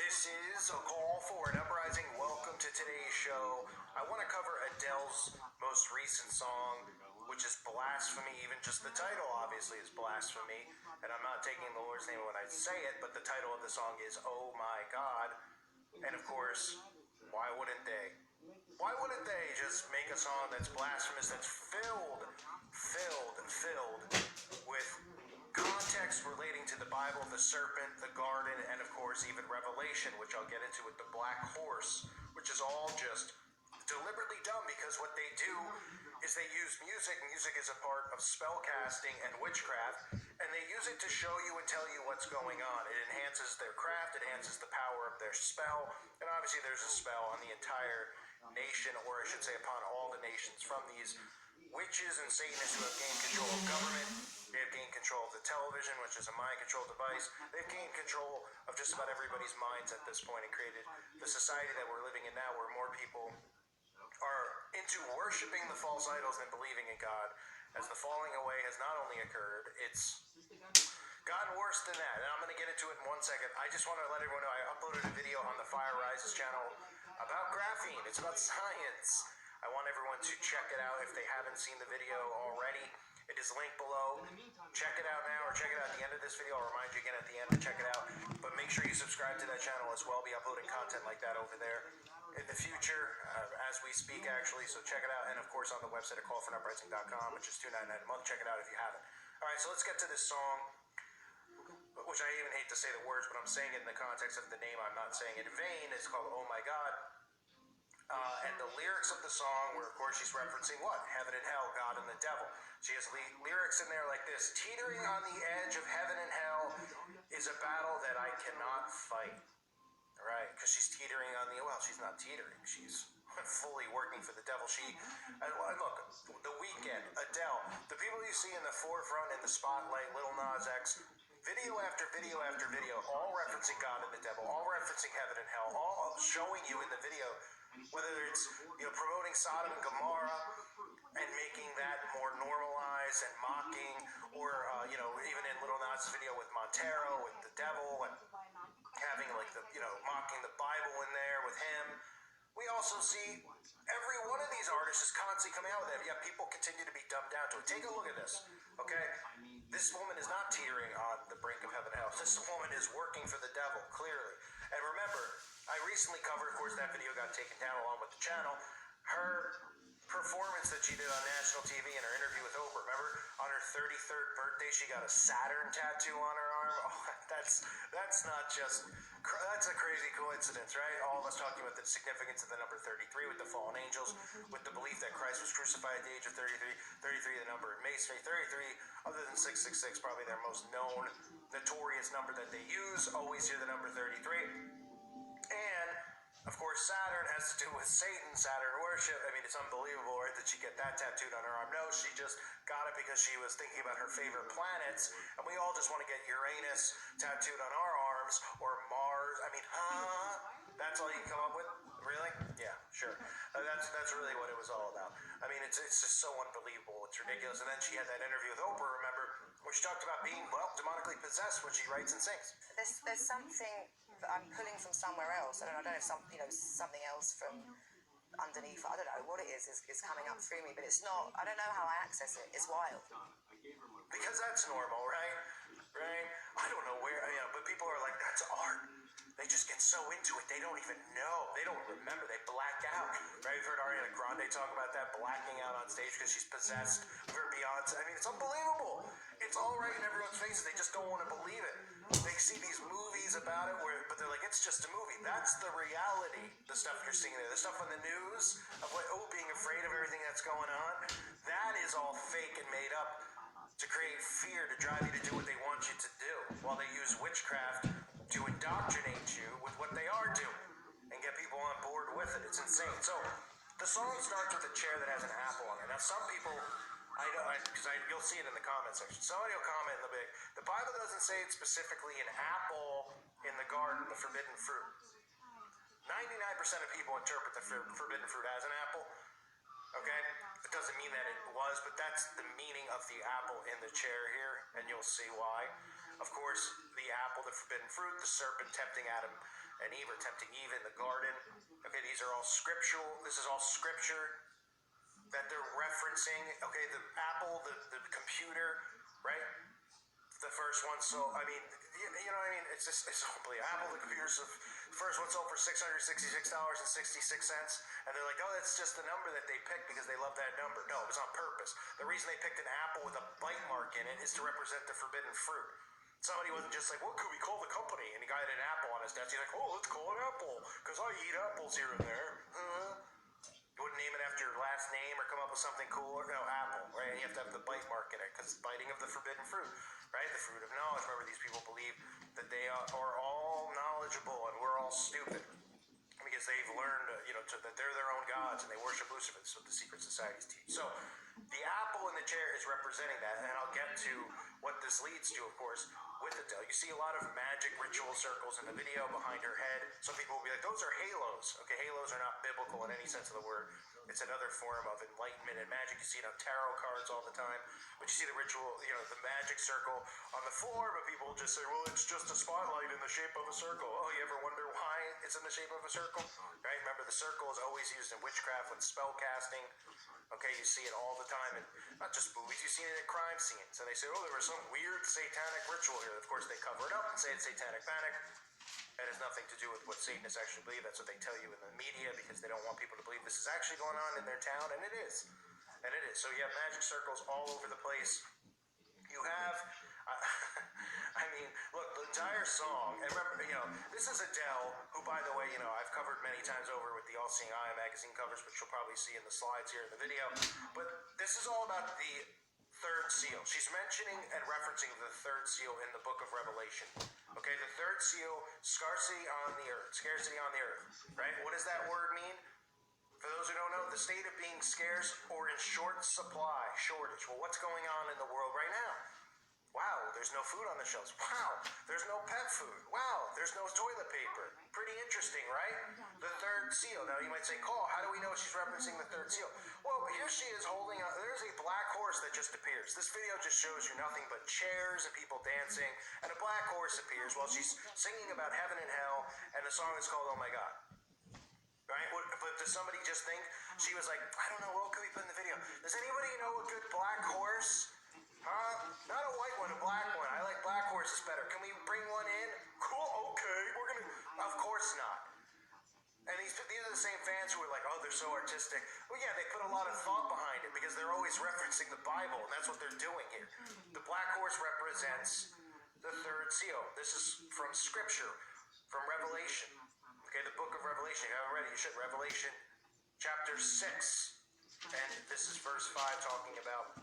This is a call for an uprising. Welcome to today's show. I want to cover Adele's most recent song, which is Blasphemy. Even just the title, obviously, is Blasphemy. And I'm not taking the Lord's name when I say it, but the title of the song is Oh My God. And of course, why wouldn't they? Why wouldn't they just make a song that's blasphemous, that's filled with context relating to the Bible, the serpent, the garden, and of course even Revelation, which I'll get into with the black horse, which is all just deliberately dumb because what they do is they use music. Music is a part of spell casting and witchcraft, and they use it to show you and tell you what's going on. It enhances their craft, it enhances the power of their spell, and obviously there's a spell on the entire nation, or I should say upon all the nations, from these witches and Satanists who have gained control of government. They have gained control of the television, which is a mind control device. They've gained control of just about everybody's minds at this point and created the society that we're living in now, where more people are into worshiping the false idols than believing in God. As the falling away has not only occurred, it's gotten worse than that. And I'm going to get into it in 1 second. I just want to let everyone know I uploaded a video on the Fire Rises channel about graphene. It's about science. I want everyone to check it out if they haven't seen the video already. It is linked below. Check it out now, or check it out at the end of this video. I'll remind you again at the end to check it out. But make sure you subscribe to that channel as well. I'll be uploading content like that over there in the future, as we speak, actually. So check it out. And of course on the website at callforuprising.com, which is $2.99 a month. Check it out if you haven't. All right, so let's get to this song, which I even hate to say the words, but I'm saying it in the context of the name. I'm not saying it in vain. It's called Oh My God. And the lyrics of the song where, of course, she's referencing what? Heaven and hell, God and the devil. She has lyrics in there like this: teetering on the edge of heaven and hell is a battle that I cannot fight. Right? Because she's teetering on the, well, she's not teetering. She's fully working for the devil. Look, The Weeknd, Adele, the people you see in the forefront, in the spotlight, Lil Nas X, video after video after video, all referencing God and the devil, all referencing heaven and hell, all showing you in the video, whether it's, promoting Sodom and Gomorrah and making that more normalized and mocking, or, even in Lil Nas' video with Montero, with the devil, and having like the, mocking the Bible in there with him. We also see every one of these artists is constantly coming out with it. Yeah, people continue to be dumbed down to it. Take a look at this, okay? This woman is not teetering on the brink of heaven and hell. This woman is working for the devil, clearly. And remember, I recently covered, of course, that video got taken down along with the channel, her performance that she did on national TV in her interview with Oprah. Remember, on her 33rd birthday, she got a Saturn tattoo on her arm. Oh, that's not just, that's a crazy coincidence, right? All of us talking about the significance of the number 33 with the fallen angels, with the belief that Christ was crucified at the age of 33, 33 the number in Masonry, 33, other than 666, probably their most known, notorious number that they use. Always hear the number 33. And of course, Saturn has to do with Satan, Saturn worship. I mean, it's unbelievable, right, that she get that tattooed on her arm. No, she just got it because she was thinking about her favorite planets, and we all just want to get Uranus tattooed on our arms, or Mars. I mean, that's all you can come up with? Really? Yeah, sure. That's really what it was all about. I mean, it's just so unbelievable. It's ridiculous. And then she had that interview with Oprah, remember, where she talked about being, well, demonically possessed when she writes and sings. There's something that I'm pulling from somewhere else. I don't know if something else from underneath. I don't know what it is coming up through me, but it's not. I don't know how I access it. It's wild. Because that's normal, right? Right? I don't know where, but people are like, that's art. They just get so into it, they don't even know. They don't remember. They black out. Right? You've heard Ariana Grande talk about that, blacking out on stage because she's possessed. We've heard Beyonce. I mean, it's unbelievable. It's all right in everyone's faces. They just don't want to believe it. They see these movies about it, but they're like, it's just a movie. That's the reality, the stuff you're seeing there. The stuff on the news of being afraid of everything that's going on, that is all fake and made up to create fear, to drive you to do what they want you to do, while they use witchcraft to indoctrinate you with what they are doing and get people on board with it. It's insane. So the song starts with a chair that has an apple on it. Now some people, you'll see it in the comment section. Somebody will comment in the Bible doesn't say it's specifically an apple in the garden, the forbidden fruit. 99% of people interpret the forbidden fruit as an apple. Okay? It doesn't mean that it was, but that's the meaning of the apple in the chair here, and you'll see why. Of course, the apple, the forbidden fruit, the serpent tempting Adam and Eve are tempting Eve in the garden. Okay, these are all scriptural. This is all scripture that they're referencing. Okay, the Apple, the computer, right? The first one sold, I mean, you know what I mean? It's unbelievable. Apple, the computer's the first one sold for $666.66. And they're like, oh, that's just the number that they picked because they love that number. No, it was on purpose. The reason they picked an apple with a bite mark in it is to represent the forbidden fruit. Somebody wasn't just like, what could we call the company? And the guy had an apple on his desk. He's like, oh, let's call it Apple because I eat apples here and there. You wouldn't name it after your last name or come up with something cooler. No, Apple, right? And you have to have the bite mark in it because it's biting of the forbidden fruit, right? The fruit of knowledge. Remember, these people believe that they are all knowledgeable and we're all stupid because they've learned, that they're their own gods and they worship Lucifer. That's what the secret societies teach. So the apple in the chair is representing that, and I'll get to what this leads to, of course, with Adele. You see a lot of magic ritual circles in the video behind her head. Some people will be like, those are halos. Okay, halos are not biblical in any sense of the word. It's another form of enlightenment and magic. You see it on tarot cards all the time. But you see the ritual, the magic circle on the floor, but people just say, well, it's just a spotlight in the shape of a circle. Oh, you ever wonder why it's in the shape of a circle? Right? Remember, the circle is always used in witchcraft with spell casting. Okay, you see it all the time, and not just movies, you see it at crime scenes. And they say, oh, there was some weird satanic ritual here. Of course, they cover it up and say it's satanic panic. That has nothing to do with what Satanists actually believe. That's what they tell you in the media because they don't want people to believe this is actually going on in their town, and it is. And it is. So you have magic circles all over the place. You have, I mean, look, the entire song, and remember, this is Adele, who, by the way, I've covered many times over with the All Seeing Eye magazine covers, which you'll probably see in the slides here in the video. But this is all about the third seal. She's mentioning and referencing the third seal in the book of Revelation. Okay, the third seal, scarcity on the earth, right? What does that word mean? For those who don't know, the state of being scarce or in short supply, shortage. Well, what's going on in the world right now? Wow, there's no food on the shelves. Wow, there's no pet food. Wow, there's no toilet paper. Pretty interesting, right? The third seal. Now you might say, Cole, how do we know she's referencing the third seal? Well, here she is holding up. There's a black horse that just appears. This video just shows you nothing but chairs and people dancing, and a black horse appears while she's singing about heaven and hell, and the song is called Oh My God. Right? But does somebody just think she was like, I don't know, what could we put in the video? Does anybody know a good black horse? Not a white one, a black one. I like black horses better. Can we bring one in? Cool, okay, we're gonna. Of course not. And these are the same fans who are like, oh, they're so artistic. Well, yeah, they put a lot of thought behind it because they're always referencing the Bible, and that's what they're doing here. The black horse represents the third seal. This is from Scripture, from Revelation. Okay, the book of Revelation. If you haven't read it, you should. Revelation chapter 6. And this is verse 5 talking about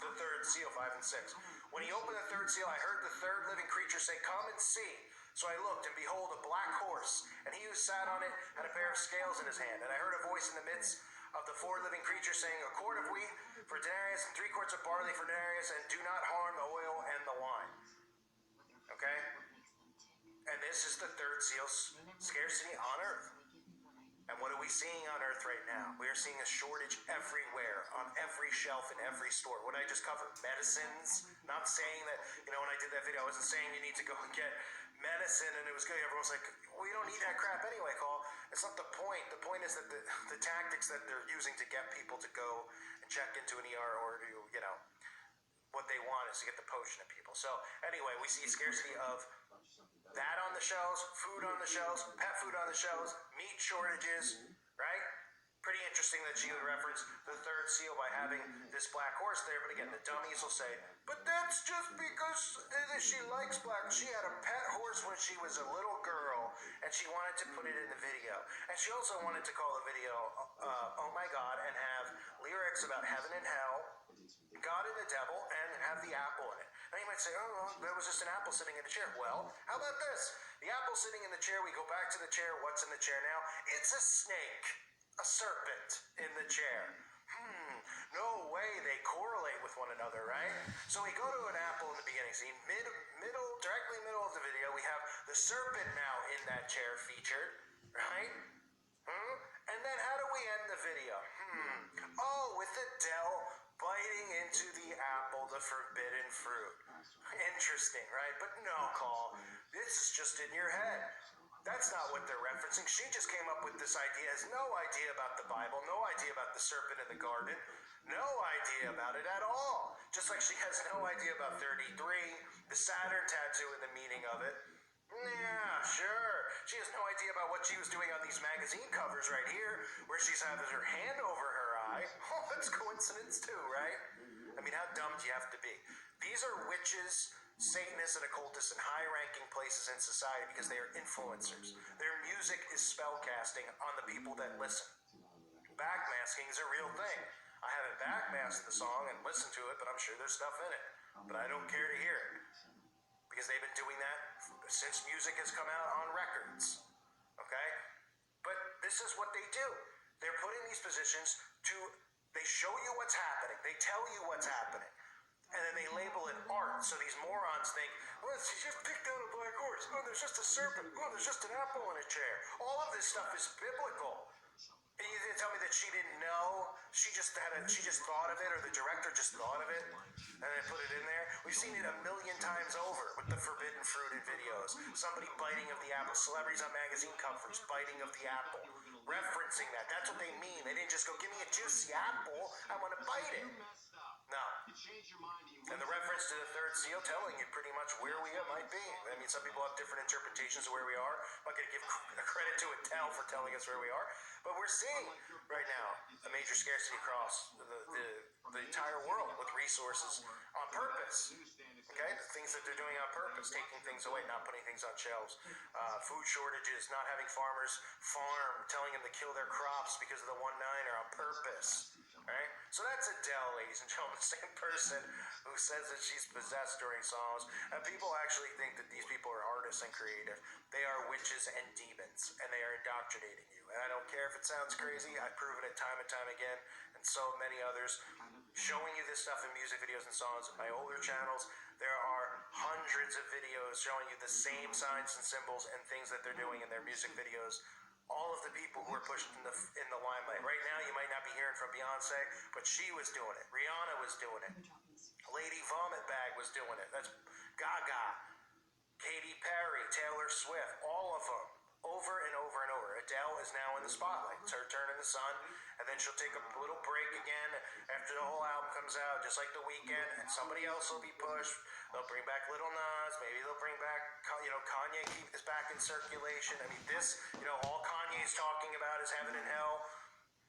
the third seal, 5 and 6. When he opened the third seal, I heard the third living creature say, come and see. So I looked, and behold, a black horse, and he who sat on it had a pair of scales in his hand. And I heard a voice in the midst of the four living creatures saying, a quart of wheat for denarius, and 3 quarts of barley for denarius, and do not harm the oil and the wine. Okay? And this is the third seal, scarcity on earth. And what are we seeing on earth right now? We are seeing a shortage everywhere, on every shelf in every store. What did I just cover? Medicines. Not saying that, when I did that video, I wasn't saying you need to go and get medicine and it was good. Everyone was like, well, you don't need that crap anyway, Cole. It's not the point. The point is that the tactics that they're using to get people to go and check into an ER or to, what they want is to get the potion of people. So anyway, we see scarcity of that on the shelves, food on the shelves, pet food on the shelves, meat shortages, right? Pretty interesting that she would reference the third seal by having this black horse there. But again, the dummies will say, but that's just because she likes black. She had a pet horse when she was a little girl, and she wanted to put it in the video. And she also wanted to call the video, Oh My God, and have lyrics about heaven and hell, God and the devil, and have the apple in it. Now you might say, oh, well, that was just an apple sitting in the chair. Well, how about this? The apple sitting in the chair, we go back to the chair. What's in the chair now? It's a snake, a serpent in the chair. No way they correlate with one another, right? So we go to an apple in the beginning. See, directly middle of the video, we have the serpent now in that chair featured, right? And then how do we end the video? Oh, with Adele biting into the apple, the forbidden fruit. Interesting, right? But no, Call. This is just in your head. That's not what they're referencing. She just came up with this idea, has no idea about the Bible, no idea about the serpent in the garden, no idea about it at all. Just like she has no idea about 33, the Saturn tattoo and the meaning of it. Yeah, sure. She has no idea about what she was doing on these magazine covers right here, where she's having her hand over her eye. Oh, that's coincidence too, right? I mean, how dumb do you have to be? These are witches, Satanists, and occultists in high-ranking places in society because they are influencers. Their music is spellcasting on the people that listen. Backmasking is a real thing. I haven't backmasked the song and listened to it, but I'm sure there's stuff in it. But I don't care to hear it because they've been doing that since music has come out on records. Okay? But this is what they do. They're put in these positions they show you what's happening. They tell you what's happening. And then they label it art. So these morons think, well, she just picked out a black horse. Oh, there's just a serpent. Oh, there's just an apple in a chair. All of this stuff is biblical. And you didn't tell me that she didn't know. She just thought of it, or the director just thought of it, and then put it in there. We've seen it a million times over with the forbidden fruit in videos. Somebody biting of the apple. Celebrities on magazine covers biting of the apple. Referencing that. That's what they mean. They didn't just go, give me a juicy apple. I want to bite it. No. And the reference to the third seal telling you pretty much where we might be. I mean, some people have different interpretations of where we are. I'm not going to give credit to Adele for telling us where we are. But we're seeing right now a major scarcity across the entire world with resources on purpose. Okay? The things that they're doing on purpose, taking things away, not putting things on shelves. Food shortages, not having farmers farm, telling them to kill their crops because of the 1/9er on purpose. Right? So that's Adele, ladies and gentlemen, the same person who says that she's possessed during songs. And people actually think that these people are artists and creative. They are witches and demons, and they are indoctrinating you. And I don't care if it sounds crazy. I've proven it time and time again, and so many others, showing you this stuff in music videos and songs. In my older channels, there are hundreds of videos showing you the same signs and symbols and things that they're doing in their music videos. All of the people who are pushed in the limelight. Right now, you might not be hearing from Beyonce, but she was doing it. Rihanna was doing it. Lady Vomit Bag was doing it. That's Gaga, Katy Perry, Taylor Swift, all of them. Over and over and over. Adele is now in the spotlight. It's her turn in the sun, and then she'll take a little break again after the whole album comes out, just like The Weeknd, and somebody else will be pushed. They'll bring back Lil Nas. Maybe they'll bring back, Kanye is back in circulation. I mean, all Kanye's talking about is heaven and hell,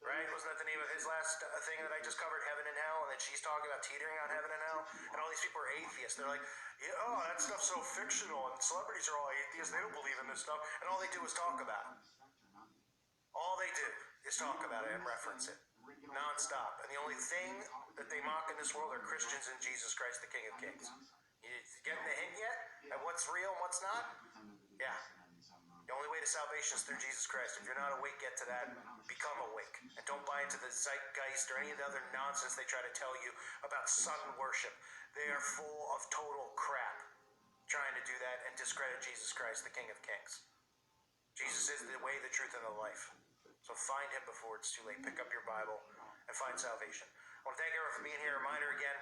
right? Wasn't that the name of his last thing that I just covered, Heaven and Hell? And then she's talking about teetering on heaven and hell. And all these people are atheists. They're like, that stuff's so fictional. And celebrities are all atheists. They don't believe in this stuff. And all they do is talk about it. All they do is talk about it and reference it nonstop. And the only thing that they mock in this world are Christians and Jesus Christ, the King of Kings. You getting the hint yet at what's real and what's not? Yeah. The only way to salvation is through Jesus Christ. If you're not awake yet to that, become awake. And don't buy into the zeitgeist or any of the other nonsense they try to tell you about sun worship. They are full of total crap trying to do that and discredit Jesus Christ, the King of Kings. Jesus is the way, the truth, and the life. So find him before it's too late. Pick up your Bible and find salvation. I want to thank everyone for being here. Reminder again,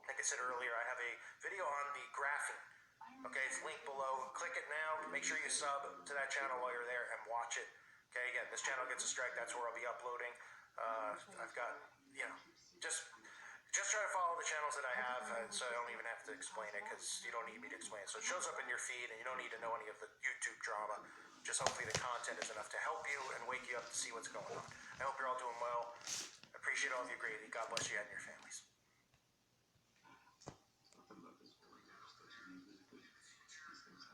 like I said earlier, I have a video on the graphene. Okay, it's linked below. Click it now. Make sure you sub to that channel while you're there and watch it. Okay, again, this channel gets a strike. That's where I'll be uploading. I've got, just try to follow the channels that I have, so I don't even have to explain it because you don't need me to explain it. So it shows up in your feed, and you don't need to know any of the YouTube drama. Just hopefully the content is enough to help you and wake you up to see what's going on. I hope you're all doing well. I appreciate all of you greatly. God bless you and your families.